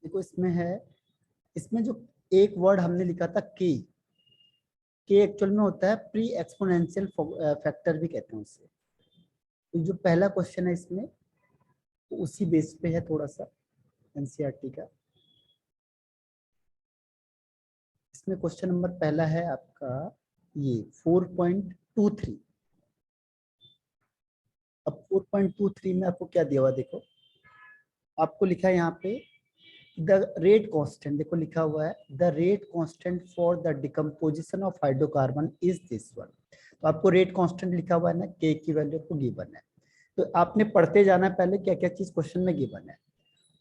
देखो इसमें है, इसमें जो एक वर्ड हमने लिखा था के एक्चुअल में होता है प्री एक्सपोनेंशियल फैक्टर भी कहते हैं उससे। तो जो पहला क्वेश्चन है इसमें तो उसी बेस पे है थोड़ा सा एनसीईआरटी का। इसमें क्वेश्चन नंबर पहला है आपका ये 4.23। अब 4.23 में आपको क्या दिया हुआ देखो, आपको लिखा है यहाँ पे द रेट कांस्टेंट, देखो लिखा हुआ है the rate constant for the decomposition of hydrocarbon is this one. तो आपको रेट कांस्टेंट लिखा हुआ है ना, के की वैल्यू को गिवन है। तो आपने पढ़ते जाना है पहले क्या क्या चीज क्वेश्चन में गिवन है।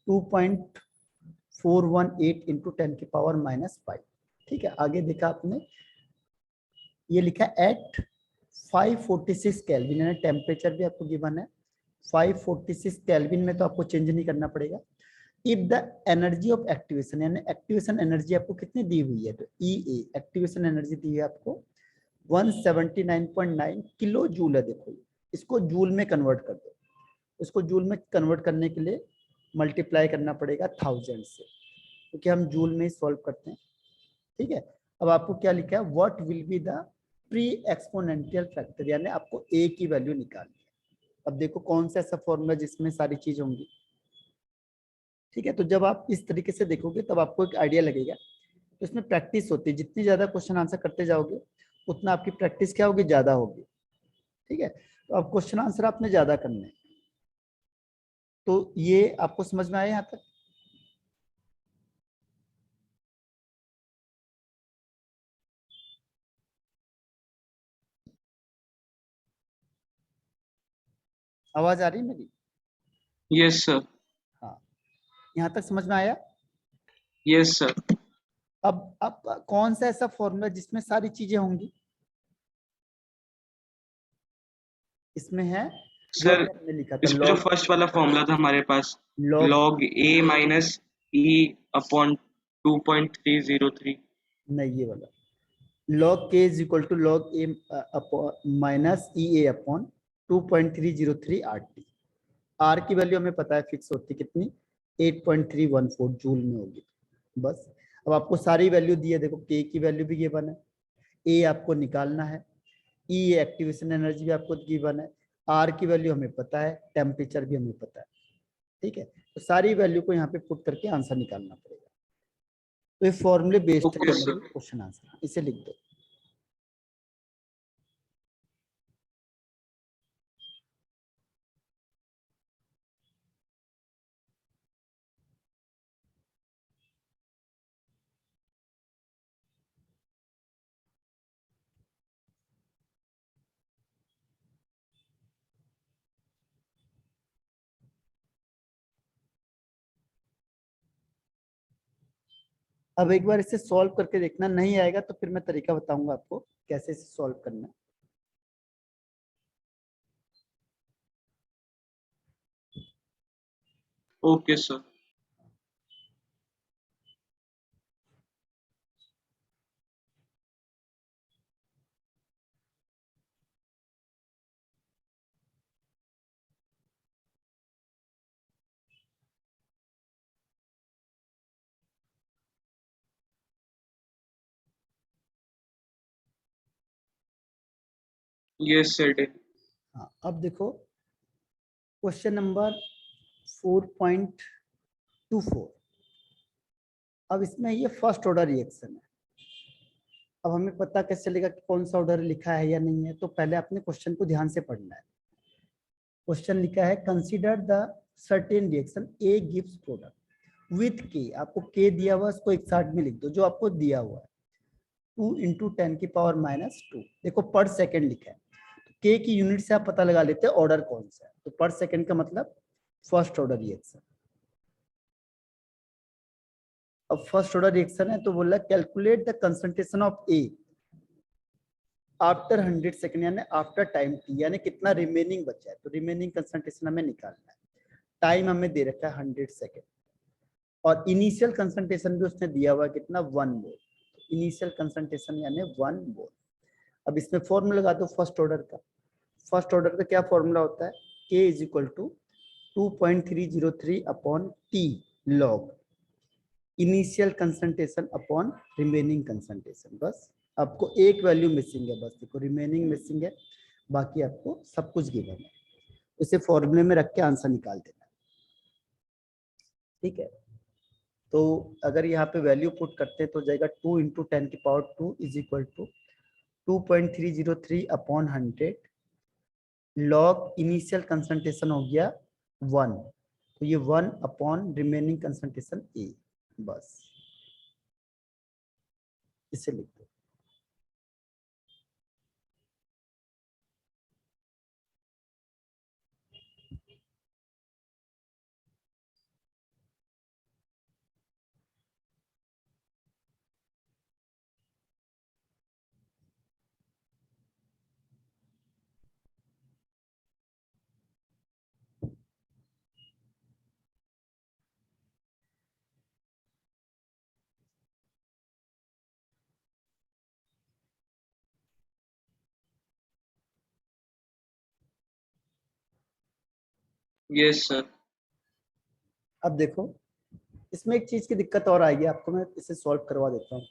2.418 इंटू 10⁻⁻5। ठीक है, आगे देखा आपने ये लिखा एट 546 केल्विन, यानी टेम्परेचर भी आपको गिवन है 546 केल्विन में, तो आपको चेंज नहीं करना पड़ेगा। If the energy of activation, यानी एक्टिवेशन एनर्जी आपको कितनी दी हुई है, तो ई एक्टिवेशन एनर्जी दी है आपको 179.9 किलो जूल है। देखो इसको जूल में कन्वर्ट कर दो, इसको जूल में कन्वर्ट करने के लिए मल्टीप्लाई करना पड़ेगा 1000 से, क्योंकि हम जूल में ही सॉल्व करते हैं। ठीक है, अब आपको क्या लिखा है, what will be the pre exponential factor, यानी आपको ए की वैल्यू निकालनी है। अब देखो कौन सा ऐसा फॉर्मूला जिसमें सारी चीज होंगी। ठीक है, तो जब आप इस तरीके से देखोगे तब आपको एक आइडिया लगेगा। तो इसमें प्रैक्टिस होती है, जितनी ज्यादा क्वेश्चन आंसर करते जाओगे उतना आपकी प्रैक्टिस क्या होगी, ज्यादा होगी। ठीक है, तो अब क्वेश्चन आंसर आपने ज्यादा करने हैं। तो ये आपको समझ में आया यहाँ तक? आवाज आ रही है मेरी? Yes sir. हाँ, यहाँ तक समझ में आया? Yes sir. अब कौन सा ऐसा फॉर्मूला जिसमें सारी चीजें होंगी? इसमें है जो सर अभी हमने लिखा था इसमें जो लॉग, फर्स्ट वाला फॉर्मूला था हमारे पास, log log A minus E upon 2.303। नहीं, ये वाला log k is equal to log A minus E A upon 2.303 R T. R की वैल्यू हमें पता है फिक्स होती कितनी, 8.314 जूल में होगी। बस अब आपको सारी वैल्यू दी है, देखो के की वैल्यू भी गिवन है, ए आपको निकालना है, ई एक्टिवेशन एनर्जी भी आपको गिवन है, आर की वैल्यू हमें पता है, टेम्परेचर भी हमें पता है। ठीक है, तो सारी वैल्यू को यहाँ पे पुट करके आंसर निकालना पड़ेगा। तो ये फॉर्मूले बेस्ड है okay generally sir. Question answer, इसे लिख दो। अब एक बार इसे सॉल्व करके देखना, नहीं आएगा तो फिर मैं तरीका बताऊंगा आपको कैसे इसे सॉल्व करना है। Okay sir. Yes sir done. हाँ, अब देखो क्वेश्चन नंबर 4.24। अब इसमें ये फर्स्ट ऑर्डर रिएक्शन है। अब हमें पता कैसे चलेगा कि कौन सा ऑर्डर लिखा है या नहीं है, तो पहले अपने क्वेश्चन को ध्यान से पढ़ना है। क्वेश्चन लिखा है consider the certain reaction A gives product with के, आपको के दिया हुआ है उसको एक साथ में लिख दो जो आपको दिया हुआ है, 2 इंटू 10⁻⁻²। देखो पर सेकेंड लिखा है, के की यूनिट से आप पता लगा लेते हैं ऑर्डर कौन सा है, तो पर सेकेंड का मतलब फर्स्ट ऑर्डर रिएक्शन। अब फर्स्ट ऑर्डर रिएक्शन है तो बोला calculate the concentration of A after 100 second, यानी आफ्टर टाइम टी, यानी कितना रिमेनिंग बचा है, तो रिमेनिंग कंसंट्रेशन हमें निकालना है। टाइम हमें दे रखा है 100 सेकेंड, और इनिशियल कंसंट्रेशन भी उसने दिया हुआ है कितना, 1 मोल। इनिशियल कंसंट्रेशन यानी 1 मोल। अब इसमें फॉर्मूला लगा दो फर्स्ट ऑर्डर का। फर्स्ट ऑर्डर का क्या फॉर्मूला होता है, k is equal to 2.303 upon t log initial concentration upon remaining concentration. बस आपको एक वैल्यू मिसिंग है, बस देखो रिमेनिंग मिसिंग है, बाकी आपको सब कुछ गिवन है। इसे फॉर्मूले में रख के आंसर निकाल देना, ठीक है। तो अगर यहाँ पे वैल्यू पुट करते हैं तो जाएगा 2 × 10⁻² is equal to 2.303 upon 100 log initial concentration हो गया 1, तो ये 1 अपॉन रिमेनिंग कंसंट्रेशन ए, बस इसे लिख दो। Yes sir. अब देखो इसमें एक चीज की दिक्कत और आएगी आपको, मैं इसे सॉल्व करवा देता हूँ।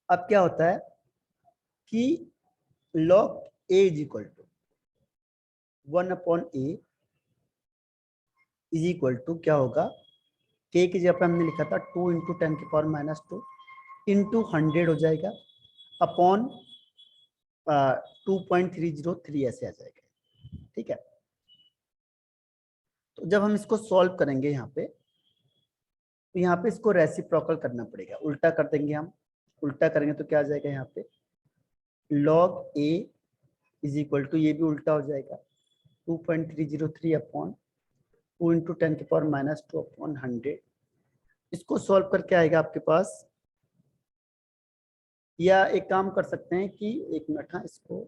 अब क्या होता है कि log a is equal to 1 upon A is equal to क्या होगा, k की जगह पे हमने लिखा था 2 × 10⁻² इंटू 100 हो जाएगा अपॉन 2.303 ऐसे आ जाएगा, ठीक है। तो जब हम इसको सॉल्व करेंगे यहाँ पे, तो यहाँ पे इसको रेसिप्रोकल करना पड़ेगा, उल्टा कर देंगे हम। उल्टा करेंगे तो क्या आ जाएगा यहाँ पे log a is equal to, ये भी उल्टा हो जाएगा 2.303 अपॉन 2 × 10⁻² अपॉन 100। इसको सॉल्व करके आएगा आपके पास, या एक काम कर सकते हैं कि एक मिनट, हाँ इसको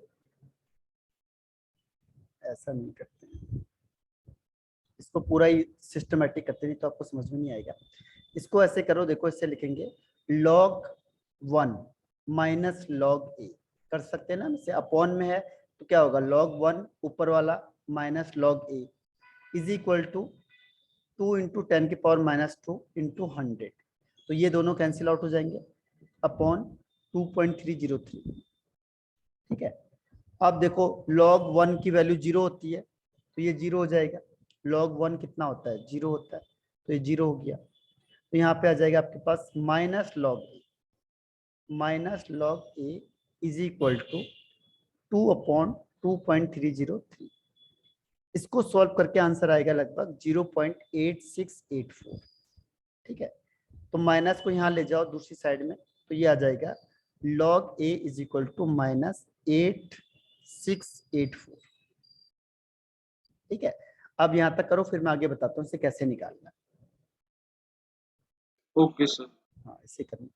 ऐसा नहीं करते हैं, इसको पूरा ही सिस्टमेटिक करते हैं तो आपको समझ में नहीं आएगा। इसको ऐसे करो, देखो इससे लिखेंगे log 1 माइनस log a, कर सकते हैं ना, इसे अपॉन में है तो क्या होगा log 1 ऊपर वाला minus log a is equal to 2 × 10⁻² into 100, तो ये दोनों कैंसिल आउट हो जाएंगे अपॉन 2.303, ठीक है। अब देखो log 1 की वैल्यू 0 होती है तो ये 0 हो जाएगा, log 1 कितना होता है 0 होता है, तो ये 0 हो गया। तो यहाँ पे आ जाएगा आपके पास minus log a is equal to 2 upon 2.303। इसको सॉल्व करके आंसर आएगा लगभग 0.8684, ठीक है। तो माइनस को यहाँ ले जाओ दूसरी साइड में, तो ये आ जाएगा log a is equal to -8684, ठीक है। अब यहाँ तक करो, फिर मैं आगे बताता हूँ इसे कैसे निकालना। Okay sir. हाँ इसे करना।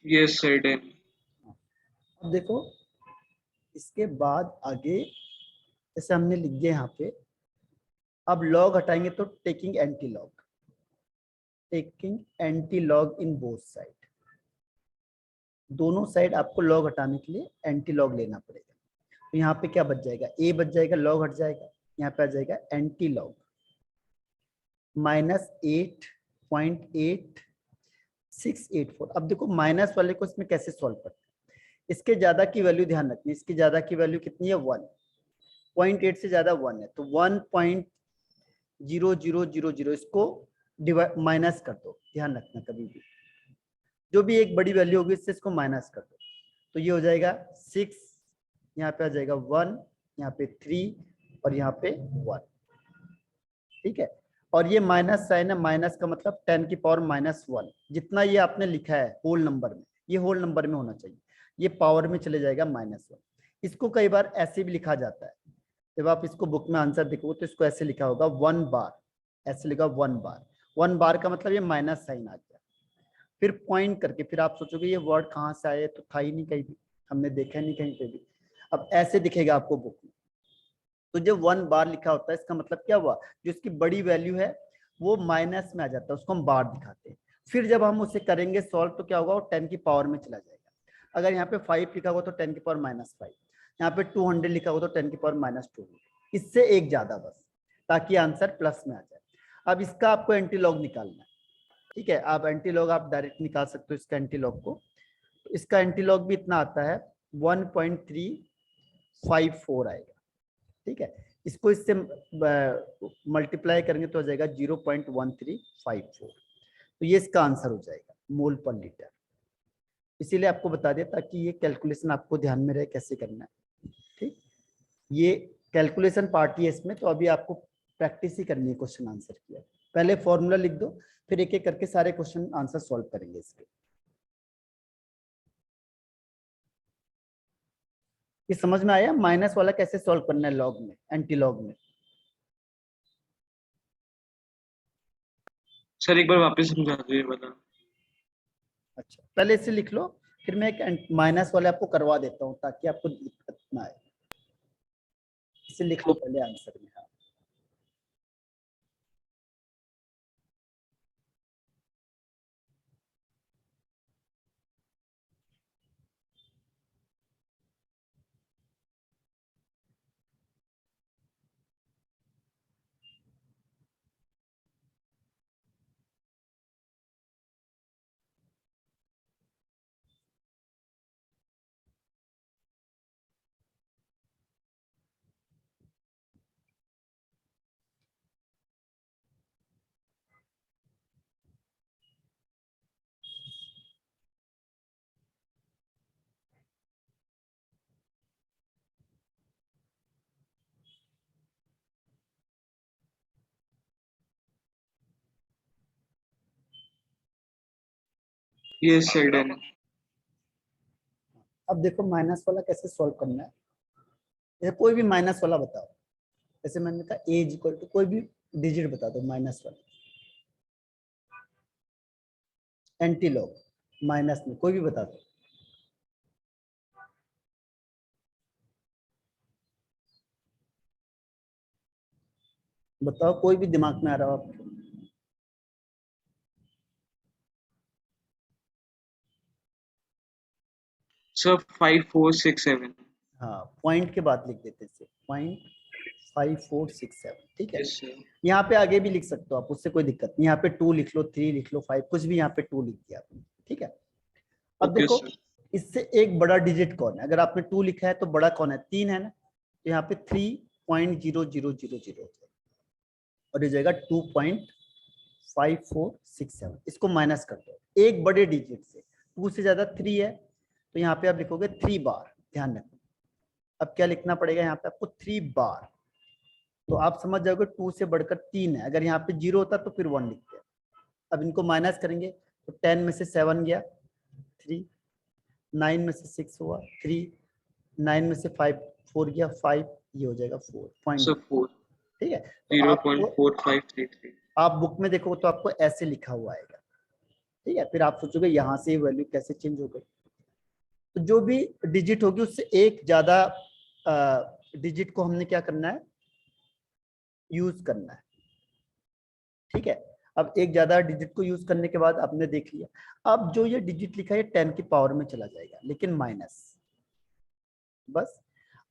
Yes sir done. अब देखो इसके बाद आगे जैसे हमने लिख दिया यहाँ पे, अब लॉग हटाएंगे तो taking anti log in both side, दोनों साइड आपको लॉग हटाने के लिए एंटी लॉग लेना पड़ेगा। तो यहाँ पे क्या बच जाएगा, ए बच जाएगा, लॉग हट जाएगा, यहाँ पे आ जाएगा एंटी लॉग -8.8684। अब देखो माइनस वाले को इसमें कैसे सॉल्व करते हैं, इसके ज्यादा की वैल्यू ध्यान रखनी, इसकी ज्यादा की वैल्यू कितनी है 1, 0.8 से ज्यादा 1 है, तो 1.0000 इसको डिवाइड माइनस कर दो, ध्यान रखना कभी भी जो भी एक बड़ी वैल्यू होगी इससे इसको माइनस कर दो, तो ये हो जाएगा 6, यहाँ पे आ जाएगा 1, यहाँ पे 3 और यहाँ पे 1, ठीक है। और ये माइनस साइन है, माइनस का मतलब 10 की पावर -1, जितना ये आपने लिखा है होल नंबर में, ये होल नंबर में होना चाहिए, ये पावर में चले जाएगा -1। इसको कई बार ऐसे भी लिखा जाता है, जब आप इसको बुक में आंसर देखोगे तो इसको ऐसे लिखा होगा 1 बार, ऐसे लिखा 1 बार, 1 बार का मतलब ये माइनस साइन आ गया, फिर पॉइंट करके, फिर आप सोचोगे ये वर्ड कहाँ से आए, तो था ही नहीं कहीं भी, हमने देखा नहीं कहीं पे भी, अब ऐसे दिखेगा आपको बुक में। तो जब 1 बार लिखा होता है इसका मतलब क्या हुआ, जो इसकी बड़ी वैल्यू है वो माइनस में आ जाता है, उसको हम बार दिखाते हैं। फिर जब हम उसे करेंगे सॉल्व तो क्या होगा, वो 10 की पावर में चला जाएगा। अगर यहाँ पे 5 लिखा हुआ तो 10 की पावर -5, यहाँ पे 200 लिखा हुआ तो 10 की पावर -200, इससे एक ज्यादा बस, ताकि आंसर प्लस में आ जाए। अब इसका आपको एंटीलॉग निकालना है, ठीक है, आप एंटीलॉग आप डायरेक्ट निकाल सकते हो इसका एंटीलॉग को, तो इसका एंटीलॉग भी इतना आता है 1.354 आएगा, ठीक है। इसको इससे मल्टीप्लाई करेंगे तो हो जाएगा 0.1354, तो ये इसका आंसर हो जाएगा मोल पर लीटर। इसीलिए आपको बता दिया ताकि ये कैलकुलेशन आपको ध्यान में रहे कैसे करना है, ठीक। ये कैलकुलेशन पार्ट ही है इसमें, तो अभी आपको प्रैक्टिस ही करनी है क्वेश्चन आंसर की। पहले फॉर्मूला लिख दो, फिर एक एक करके सारे क्वेश्चन आंसर सॉल्व करेंगे इसके। ये समझ में आया माइनस वाला कैसे सॉल्व करना है लॉग में, एंटी लॉग में? सर एक बार वापस समझा दीजिए बता। अच्छा पहले इसे लिख लो, फिर मैं एक माइनस वाले आपको करवा देता हूँ ताकि आपको दिक्कत ना आए। इसे लिख लो पहले आंसर में। हाँ यस सर डन। अब देखो माइनस वाला कैसे सॉल्व करना है, या कोई भी माइनस वाला बताओ, जैसे मैंने कहा ए इक्वल टू कोई भी डिजिट बता दो माइनस वाला, एंटी लॉग माइनस में कोई भी बता दो। बताओ कोई भी दिमाग में आ रहा हो आपको। सर 5467। हाँ पॉइंट के बाद लिख देते थे 0.5467, ठीक है। Yes sir. यहाँ पे आगे भी लिख सकते हो आप, उससे कोई दिक्कत नहीं, यहाँ पे 2 लिख लो, 3 लिख लो, 5 कुछ भी यहाँ पे 2 लिख दिया आपने, ठीक है। अब ओके देखो सर। इससे एक बड़ा डिजिट कौन है, अगर आपने 2 लिखा है तो बड़ा कौन है, 3 है ना, तो यहाँ पे 3.0000 और ये जाएगा 2.5467, इसको माइनस कर दो एक बड़े डिजिट से, 2 से ज्यादा 3 है तो यहाँ पे आप लिखोगे 3 बार, ध्यान रखो। अब क्या लिखना पड़ेगा यहाँ पे आपको 3 बार, तो आप समझ जाओगे 2 से बढ़कर 3 है, अगर यहाँ पे 0 होता तो फिर 1 लिखते हैं। अब इनको माइनस करेंगे तो 10 में से 7 गया 3, 9 में से 6 हुआ 3, 9 में से 5 4 गया 5, ये हो जाएगा 4 सर पॉइंट, 4 ठीक है। तो आपको 0.4533। आप बुक में देखो तो आपको ऐसे लिखा हुआ आएगा, ठीक है। फिर आप सोचोगे यहाँ से वैल्यू कैसे चेंज हो गई, तो जो भी डिजिट होगी उससे एक ज्यादा डिजिट को हमने क्या करना है, यूज करना है, ठीक है। अब एक ज्यादा डिजिट को यूज करने के बाद आपने देख लिया, अब जो ये डिजिट लिखा है 10 की पावर में चला जाएगा लेकिन माइनस, बस।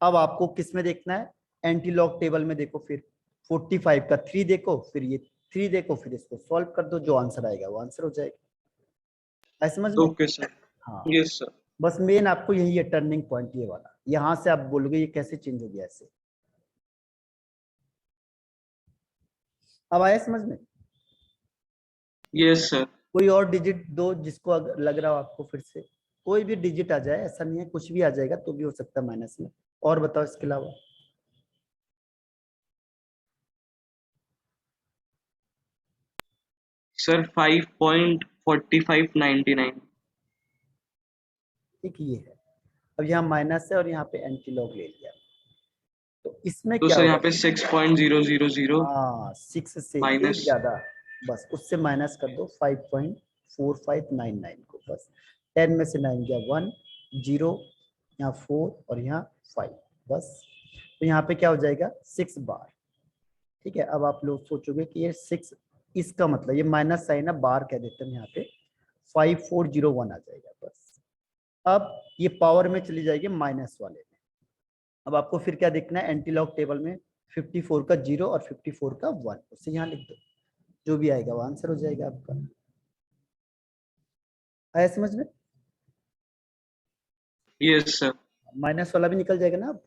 अब आपको किस में देखना है, एंटी लॉग टेबल में देखो, फिर 45 का 3 देखो, फिर ये 3 देखो, फिर इसको सॉल्व कर दो, जो आंसर आएगा वो आंसर हो जाएगा। समझ में? Okay sir. हाँ, यस सर। बस मेन आपको यही है टर्निंग पॉइंट, ये वाला। यहां से आप बोलोगे ये कैसे चेंज हो गया ऐसे। अब आया समझ में? Yes sir. कोई और डिजिट दो जिसको अगर लग रहा हो आपको, फिर से कोई भी डिजिट आ जाए, ऐसा नहीं है, कुछ भी आ जाएगा तो भी हो सकता है माइनस में। और बताओ इसके अलावा। सर 5.4599। ठीक, ये है। अब यहाँ माइनस है और यहाँ पे एंटी लॉग ले लिया, तो इसमें तो क्या सर होगा? यहाँ पे 6.000 हाँ, 6 से एक माइनस। ज्यादा, बस उससे माइनस कर दो 5.4599 को, बस 10 में से 9 गया 1, 0, यहाँ 4 और यहाँ 5, बस। तो यहाँ पे क्या हो जाएगा? 6 बार। ठीक है, अब आप लोग सोचोगे कि ये 6, इसका मतलब ये माइनस साइन है, बार कह देते हैं यहाँ पे, 5401 आ जाएगा, बस। अब ये पावर में चली जाएगी माइनस वाले में। अब आपको फिर क्या देखना है, एंटी लॉग टेबल में 54 का 0 और 54 का 1, उससे यहाँ लिख दो, जो भी आएगा वो आंसर हो जाएगा आपका। आया समझ में? Yes sir. माइनस वाला भी निकल जाएगा ना अब।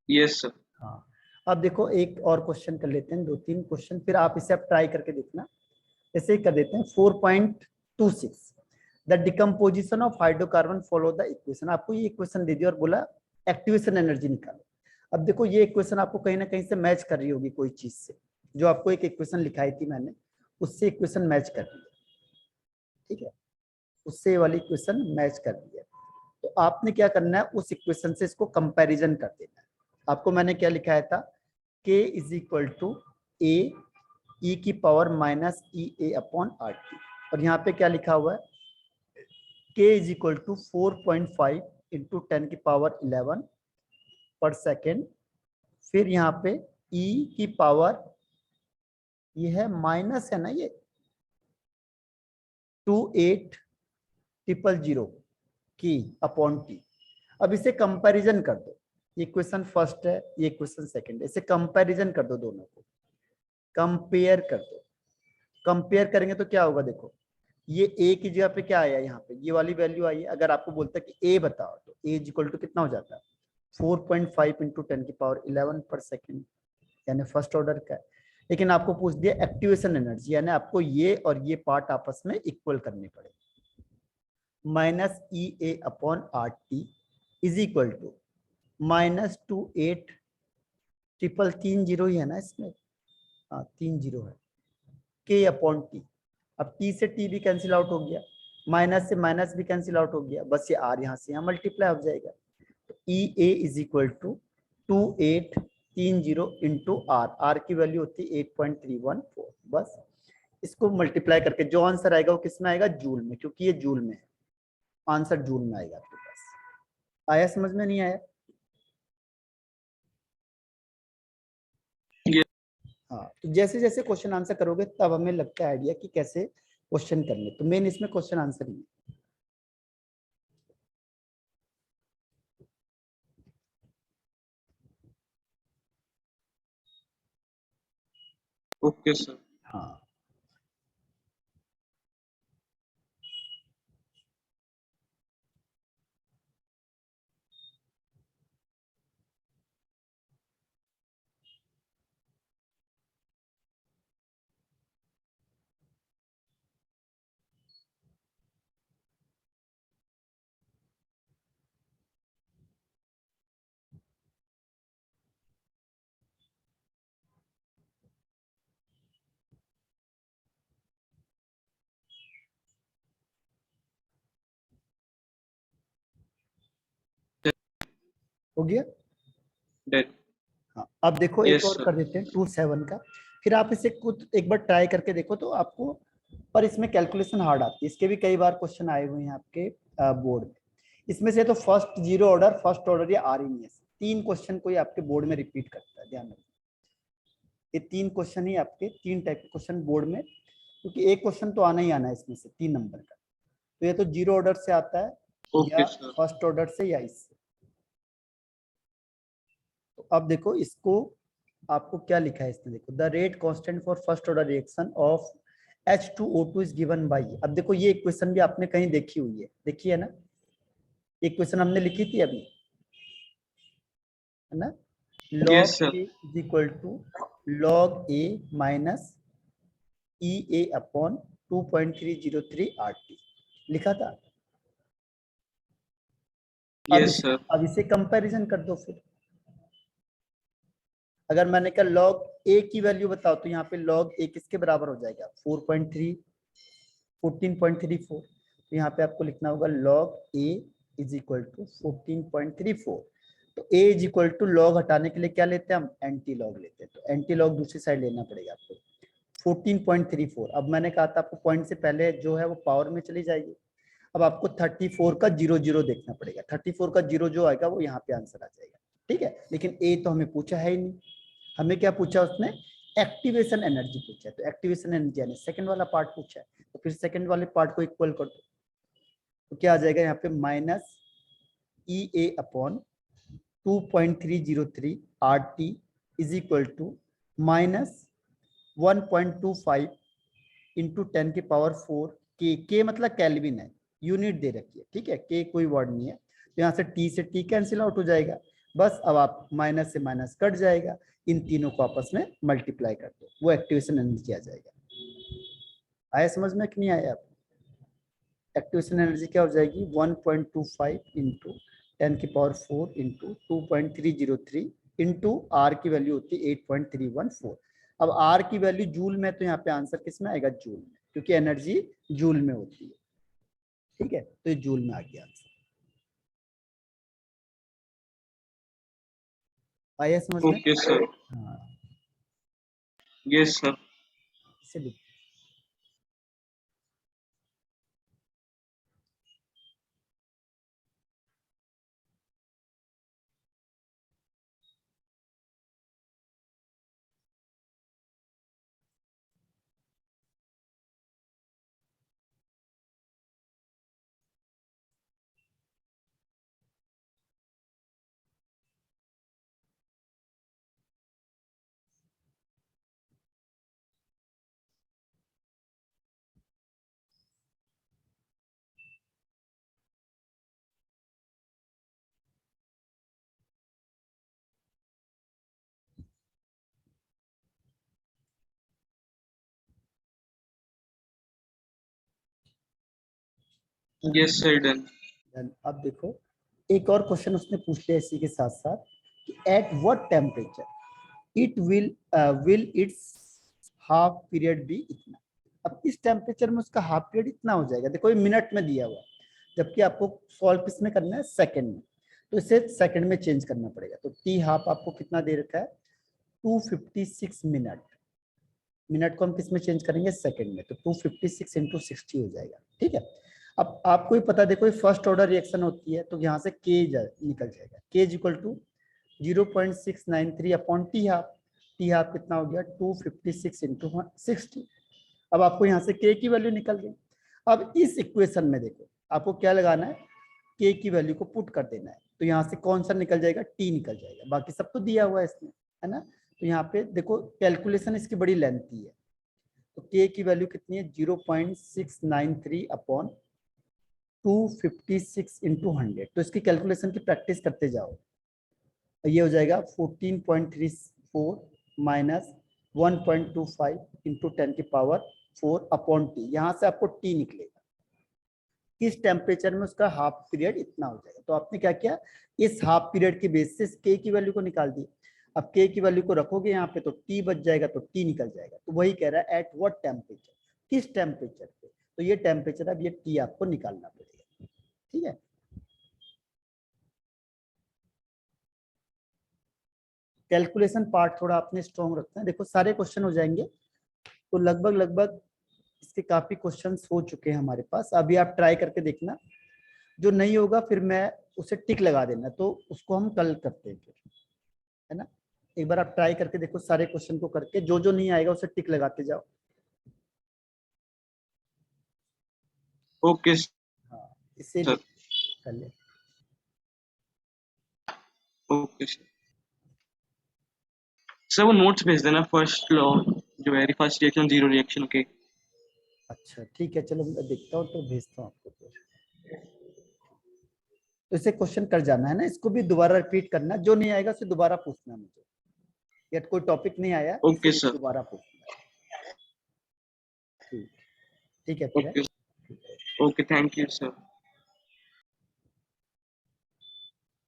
Yes sir. हाँ, अब देखो एक और क्वेश्चन कर लेते हैं, 2-3 क्वेश्चन, फिर आप इसे अब ट्राई करके देखना। ऐसे ही कर देते हैं 4.26, the decomposition of hydrocarbon follow the equation. आपको ये इक्वेशन दे दिया और बोला एक्टिवेशन एनर्जी निकालो। अब देखो ये इक्वेशन आपको कहीं ना कहीं से मैच कर रही होगी कोई चीज से, जो आपको एक इक्वेशन लिखाई थी मैंने, उससे इक्वेशन मैच कर रही है। ठीक है, उससे वाली इक्वेशन मैच कर रही है, तो आपने क्या करना है, उस इक्वेशन से इसको कंपैरिजन कर देना है। आपको मैंने क्या लिखाया था, k is equal to A E की power minus E A upon R T, और यहाँ पे क्या लिखा हुआ है, k is equal to 4.5 into 10 की पावर 11 पर सेकेंड। फिर यहाँ पे e की पावर, ये है माइनस है ना, ये 28,000 की अपॉन टी। अब इसे कंपैरिजन कर दो, ये क्वेश्चन फर्स्ट है, ये क्वेश्चन सेकंड है, इसे कंपैरिजन कर दो, दोनों को कंपेयर कर दो। कंपेयर करेंगे तो क्या होगा, देखो ये ए की जगह पे क्या आया, यहाँ पे ये वाली वैल्यू आई है। अगर आपको बोलता है कि ए बताओ, तो ए इज इक्वल टू कितना हो जाता है, 4.5 इंटू 10 की पावर 11 पर सेकेंड, यानी फर्स्ट ऑर्डर का है। लेकिन आपको पूछ दिया एक्टिवेशन एनर्जी, यानी आपको ये और ये पार्ट आपस में इक्वल करने पड़े। Minus E A upon R T is equal to -28 तीन जीरो ही है ना इसमें, हाँ 3 जीरो है, के अपॉन टी। अब टी से टी भी कैंसिल आउट हो गया, माइनस से माइनस भी कैंसिल आउट हो गया, बस ये आर यहाँ से यहाँ मल्टीप्लाई हो जाएगा। तो E A is equal to 2830 into R, R की वैल्यू होती है 8.314, बस इसको मल्टीप्लाई करके जो आंसर आएगा वो किस में आएगा, जूल में, क्योंकि ये जूल में है, आंसर जूल में आएगा आपके पास। आया समझ में? नहीं आया? हाँ, तो जैसे जैसे क्वेश्चन आंसर करोगे तब हमें लगता है आइडिया कि कैसे क्वेश्चन करने, तो मेन इसमें क्वेश्चन आंसर ही है। Okay sir. हाँ, हो गया। डन। हाँ, अब देखो एक यस और सर। कर देते हैं 27 का, फिर आप इसे खुद एक बार ट्राई करके देखो तो आपको, पर इसमें कैलकुलेशन हार्ड आती है, इसके भी कई बार क्वेश्चन आए हुए हैं आपके बोर्ड में। इसमें से तो first zero order, first order या आर इन एस, 3 क्वेश्चन को ही आपके बोर्ड में रिपीट करता है, ध्यान रखिए। ये 3 क्वेश्चन ही आपके, 3 टाइप के क्वेश्चन बोर्ड में, क्योंकि एक क्वेश्चन तो आना ही आना है इसमें से 3 नंबर का। तो ये तो जीरो ऑर्डर से आता है, या ओके सर। फर्स्ट ऑर्डर से, या इससे। अब देखो इसको, आपको क्या लिखा है इसमें, देखो the rate constant for first order reaction of H2O2 is given by. अब देखो ये इक्वेशन भी आपने कहीं देखी हुई है, देखी है ना, एक क्वेश्चन हमने लिखी थी अभी, है ना, Yes, log sir. A is equal to log A minus EA upon 2.303 RT लिखा था। Yes, sir. अब इसे कंपैरिजन कर दो फिर। अगर मैंने कहा log A की वैल्यू बताओ, तो यहाँ पे log A किसके बराबर हो जाएगा, 14.34। तो यहाँ पे आपको लिखना होगा log A is equal to 14.34। तो A is equal to log हटाने के लिए क्या लेते हैं हम, एंटी लॉग लेते हैं, तो एंटी लॉग दूसरी साइड लेना पड़ेगा आपको 14.34। अब मैंने कहा था आपको पॉइंट से पहले जो है वो पावर में चली जाएगी। अब आपको 34 का 00 देखना पड़ेगा, 34 का 0 जो आएगा वो यहाँ पे आंसर आ जाएगा, ठीक है। लेकिन ए तो हमें पूछा है ही नहीं, हमें क्या पूछा उसने, एक्टिवेशन एनर्जी पूछा है, तो एक्टिवेशन एनर्जी यानी सेकंड वाला पार्ट पूछा है, तो फिर सेकंड वाले पार्ट को इक्वल कर दो, तो क्या आ जाएगा यहाँ पे minus E A upon 2.303 RT is equal to minus 1.25 into 10 की पावर 4 के मतलब केल्विन है, यूनिट दे रखी है, ठीक है, के कोई वर्ड नहीं है, तो यहाँ से टी से टी कैंसिल आउट हो जाएगा, बस अब आप माइनस से माइनस कट जाएगा, इन तीनों को आपस में मल्टीप्लाई कर दो, वो एक्टिवेशन एनर्जी आ जाएगा। आया समझ में कि नहीं आया आप, एक्टिवेशन एनर्जी क्या हो जाएगी 1.25 इंटू 10 की पावर 4 इंटू 2.303 इंटू आर की वैल्यू होती है 8.314। अब आर की वैल्यू जूल में, तो यहाँ पे आंसर किस में आएगा, जूल में, क्योंकि एनर्जी जूल में होती है, ठीक है, तो ये जूल में आ गया आंसर। आया समझ में, Okay, sir. हाँ Yes, sir. इसे लिख। Yes, sir. Done. अब देखो एक और क्वेश्चन उसने पूछ लिया इसी के साथ साथ कि at what temperature it will its half period be इतना। अब इस टेम्परेचर में उसका हाफ पीरियड इतना हो जाएगा, देखो ये मिनट में दिया हुआ है, जबकि आपको सॉल्व किसमें करना है, सेकंड में, तो इसे सेकंड में चेंज करना पड़ेगा। तो टी हाफ आपको कितना दे रखा है 256 मिनट, मिनट को हम किस में चेंज करेंगे, सेकंड में, तो 256 इंटू 60 हो जाएगा, ठीक है। अब आपको ही पता, देखो फर्स्ट ऑर्डर रिएक्शन होती है, तो यहाँ से के निकल जाएगा, K is equal to 0.693 upon T half, T half कितना हो गया 256 इंटू 60। अब आपको यहाँ से के की वैल्यू निकल गई। अब इस इक्वेशन में देखो आपको क्या लगाना है, के की वैल्यू को पुट कर देना है, तो यहाँ से कौन सा निकल जाएगा, टी निकल जाएगा, बाकी सब तो दिया हुआ है इसमें, है ना। तो यहाँ पे देखो कैलकुलेशन इसकी बड़ी लेंथी है, तो के की वैल्यू कितनी है 0.693 अपॉन 256 इंटू 100, तो इसकी कैलकुलेशन की प्रैक्टिस करते जाओ, ये हो जाएगा 14.34 माइनस 1.25 इंटू 10 की पावर 4 अपॉन टी, यहाँ से आपको टी निकलेगा, किस टेम्परेचर में उसका हाफ पीरियड इतना हो जाएगा। तो आपने क्या किया, इस हाफ पीरियड के बेसिस के की वैल्यू को निकाल दी, अब के की वैल्यू को रखोगे यहाँ पे तो टी बच जाएगा, तो टी निकल जाएगा, तो वही कह रहा है एट व्हाट टेम्परेचर, किस टेम्परेचर पे, तो ये टेम्परेचर, अब ये टी आपको निकालना पड़ेगा, ठीक है। कैलकुलेशन पार्ट थोड़ा आपने स्ट्रॉन्ग रखना है, देखो सारे क्वेश्चन हो जाएंगे, तो लगभग लगभग इसके काफी क्वेश्चंस हो चुके हैं हमारे पास, अभी आप ट्राई करके देखना, जो नहीं होगा फिर मैं उसे टिक लगा देना, तो उसको हम कल करते हैं फिर, है ना। एक बार आप ट्राई करके देखो सारे क्वेश्चन को करके, जो जो नहीं आएगा उसे टिक लगाते जाओ। Okay, हाँ इससे sir. कर ले। Okay, sir. सर वो नोट्स भेज देना, फर्स्ट लॉ जो है, फर्स्ट रिएक्शन जीरो रिएक्शन के। अच्छा ठीक है, चलो मैं देखता हूँ तो भेजता हूँ आपको फिर। तो इसे क्वेश्चन कर जाना है ना, इसको भी दोबारा रिपीट करना, जो नहीं आएगा उसे दोबारा पूछना मुझे, या कोई टॉपिक नहीं आया ओके इसे सर। दोबारा पूछना। ठीक, ठीक है फिर है? Okay okay, thank you sir.